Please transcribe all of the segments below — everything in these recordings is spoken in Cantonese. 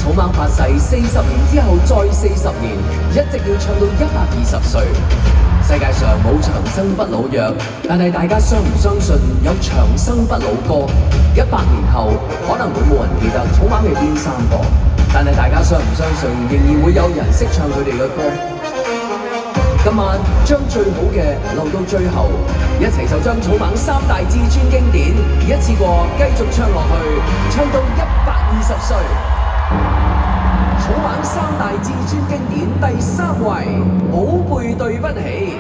草蜢發誓40年之後再40年，一直要唱到120歲。世界上冇長生不老藥，但係大家相唔相信有長生不老歌？100年後可能會冇人記得草蜢係邊3個，但係大家相唔相信仍然會有人識唱佢哋嘅歌？今晚將最好嘅留到最後，一齊就將草蜢3大至尊經典一次過繼續唱落去，唱到120歲。草蜢3大至尊經典第3位，寶貝對不起。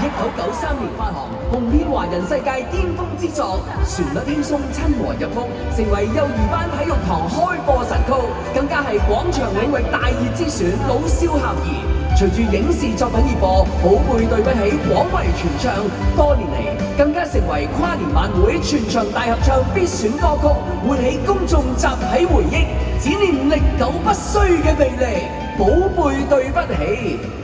1993年發行，紅遍華人世界巔峰之作，旋律輕鬆親和入屋，成為幼兒班體育堂開播神曲，更加係廣場領域大熱之選，老少咸宜。隨住影視作品熱播，寶貝對不起廣為傳唱，多年嚟更加成為跨年晚會全場大合唱必選歌曲，喚起公眾集體回憶，展現歷久不衰嘅魅力。寶貝對不起。